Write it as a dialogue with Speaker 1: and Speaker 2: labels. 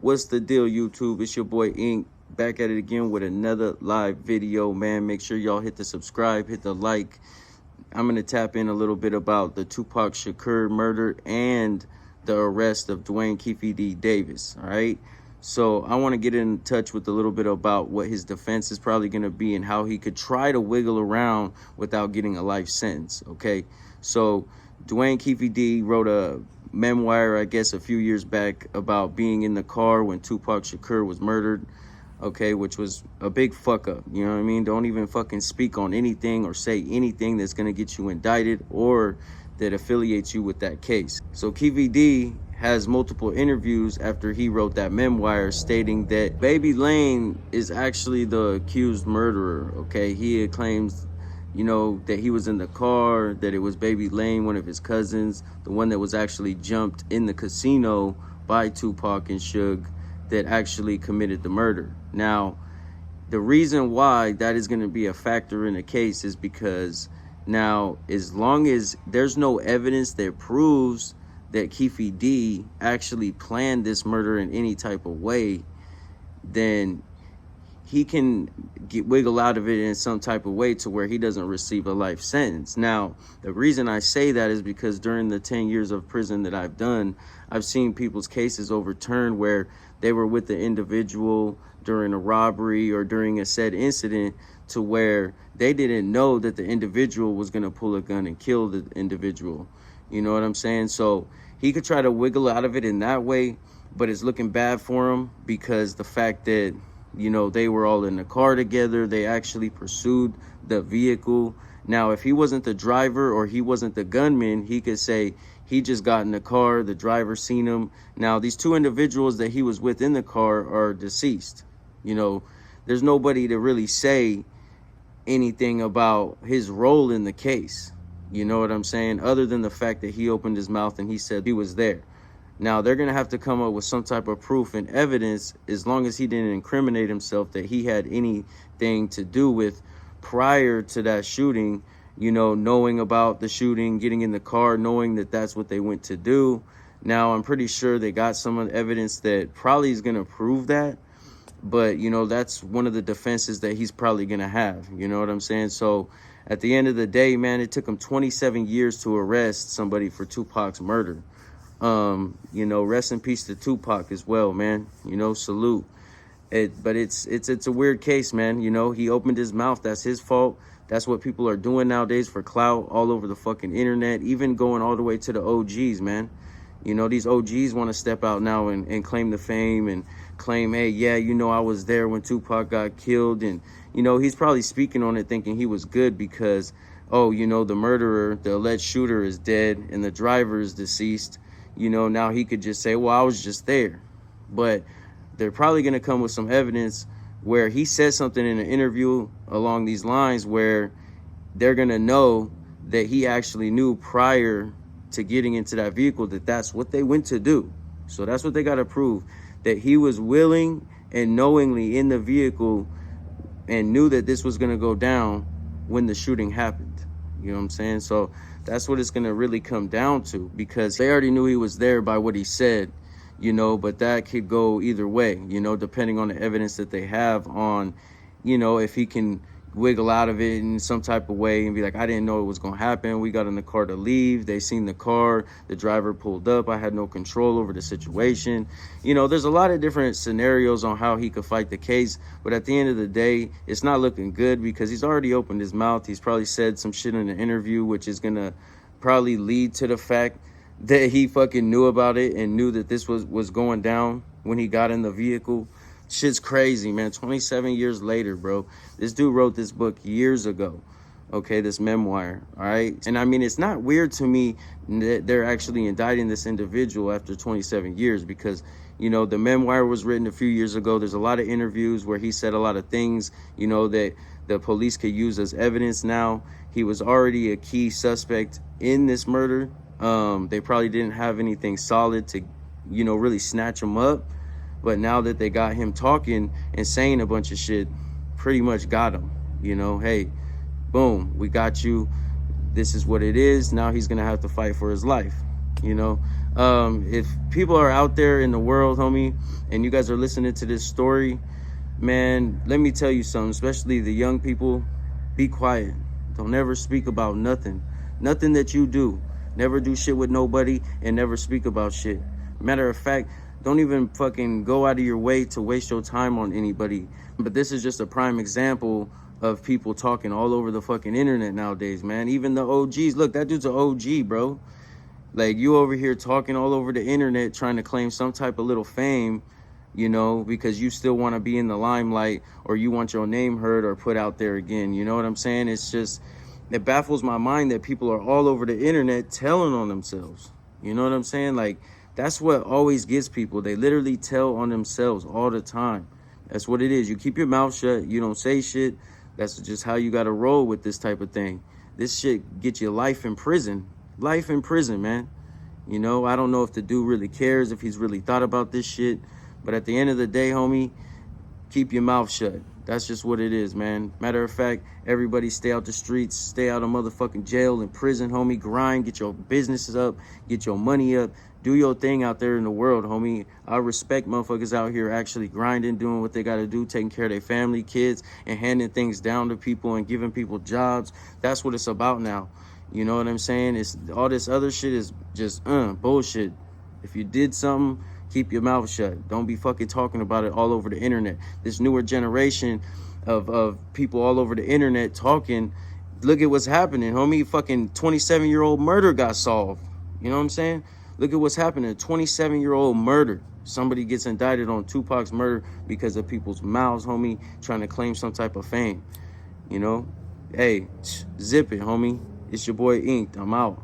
Speaker 1: What's the deal, YouTube? It's your boy Ink, back at it again with another live video, man. Make sure y'all hit the subscribe, hit the like. I'm gonna tap in a little bit about the Tupac Shakur murder and the arrest of Dwayne Keefe D. Davis. All right, so I want to get in touch with a little bit about what his defense is probably gonna be and how he could try to wiggle around without getting a life sentence. Okay, so Dwayne Keefe D. wrote a memoir, I guess, a few years back about being in the car when Tupac Shakur was murdered. Okay, which was a big fuck up. You know what I mean? Don't even fucking speak on anything or say anything that's gonna get you indicted or that affiliates you with that case. So KVD has multiple interviews after he wrote that memoir stating that Baby Lane is actually the accused murderer. Okay, he claims, you know, that he was in the car, that it was Baby Lane, one of his cousins, the one that was actually jumped in the casino by Tupac and Suge, that actually committed the murder. Now, the reason why that is going to be a factor in the case is because now, as long as there's no evidence that proves that Keefe D actually planned this murder in any type of way, then he can wiggle out of it in some type of way to where he doesn't receive a life sentence. Now, the reason I say that is because during the 10 years of prison that I've done, I've seen people's cases overturned where they were with the individual during a robbery or during a said incident to where they didn't know that the individual was going to pull a gun and kill the individual. You know what I'm saying? So he could try to wiggle out of it in that way, but it's looking bad for him because the fact that, you know, they were all in the car together. They actually pursued the vehicle. Now, if he wasn't the driver or he wasn't the gunman, he could say he just got in the car, the driver seen him. Now, these two individuals that he was with in the car are deceased. You know, there's nobody to really say anything about his role in the case. You know what I'm saying? Other than the fact that he opened his mouth and he said he was there. Now, they're going to have to come up with some type of proof and evidence, as long as he didn't incriminate himself, that he had anything to do with prior to that shooting, you know, knowing about the shooting, getting in the car, knowing that that's what they went to do. Now, I'm pretty sure they got some evidence that probably is going to prove that. But, you know, that's one of the defenses that he's probably going to have. You know what I'm saying? So at the end of the day, man, it took him 27 years to arrest somebody for Tupac's murder. You know, rest in peace to Tupac as well, man. You know, salute. But it's a weird case, man. You know, he opened his mouth. That's his fault. That's what people are doing nowadays for clout all over the fucking internet, even going all the way to the OGs, man. You know, these OGs want to step out now and claim the fame and claim, hey, yeah, you know, I was there when Tupac got killed. And, you know, he's probably speaking on it thinking he was good because, oh, you know, the murderer, the alleged shooter is dead and the driver is deceased. You know, now he could just say, well, I was just there. But they're probably going to come with some evidence where he said something in an interview along these lines where they're going to know that he actually knew prior to getting into that vehicle that that's what they went to do. So that's what they got to prove, that he was willing and knowingly in the vehicle and knew that this was going to go down when the shooting happened. You know what I'm saying? So that's what it's going to really come down to, because they already knew he was there by what he said, you know, but that could go either way, you know, depending on the evidence that they have on, you know, if he can wiggle out of it in some type of way and be like, I didn't know it was going to happen. We got in the car to leave. They seen the car. The driver pulled up. I had no control over the situation. You know, there's a lot of different scenarios on how he could fight the case. But at the end of the day, it's not looking good because he's already opened his mouth. He's probably said some shit in an interview, which is going to probably lead to the fact that he fucking knew about it and knew that this was going down when he got in the vehicle. Shit's crazy, man. 27 years later, bro. This dude wrote this book years ago, okay, this memoir, all right? And I mean, it's not weird to me that they're actually indicting this individual after 27 years because, you know, the memoir was written a few years ago. There's a lot of interviews where he said a lot of things, you know, that the police could use as evidence now. He was already a key suspect in this murder. They probably didn't have anything solid to, you know, really snatch him up. But now that they got him talking and saying a bunch of shit, pretty much got him, you know, hey, boom, we got you. This is what it is. Now he's going to have to fight for his life, you know. If people are out there in the world, homie, and you guys are listening to this story, man, let me tell you something, especially the young people, be quiet. Don't ever speak about nothing. Nothing that you do. Never do shit with nobody and never speak about shit. Matter of fact, don't even fucking go out of your way to waste your time on anybody. But this is just a prime example of people talking all over the fucking internet nowadays, man. Even the OGs. Look, that dude's an OG, bro. Like, you over here talking all over the internet trying to claim some type of little fame, you know, because you still want to be in the limelight, or you want your name heard or put out there again. You know what I'm saying? It's just, it baffles my mind that people are all over the internet telling on themselves. You know what I'm saying? Like, that's what always gets people. They literally tell on themselves all the time. That's what it is. You keep your mouth shut. You don't say shit. That's just how you got to roll with this type of thing. This shit gets you life in prison. Life in prison, man. You know, I don't know if the dude really cares, if he's really thought about this shit. But at the end of the day, homie, keep your mouth shut. That's just what it is, man. Matter of fact, everybody stay out the streets, stay out of motherfucking jail and prison, homie. Grind, get your businesses up, get your money up. Do your thing out there in the world, homie. I respect motherfuckers out here actually grinding, doing what they got to do, taking care of their family, kids, and handing things down to people and giving people jobs. That's what it's about now. You know what I'm saying? It's all this other shit is just bullshit. If you did something, keep your mouth shut. Don't be fucking talking about it all over the internet. This newer generation of people all over the internet talking, look at what's happening, homie. Fucking 27-year-old murder got solved. You know what I'm saying? Look at what's happening. 27-year-old murder. Somebody gets indicted on Tupac's murder because of people's mouths, homie, trying to claim some type of fame. You know? Hey, zip it, homie. It's your boy Inked. I'm out.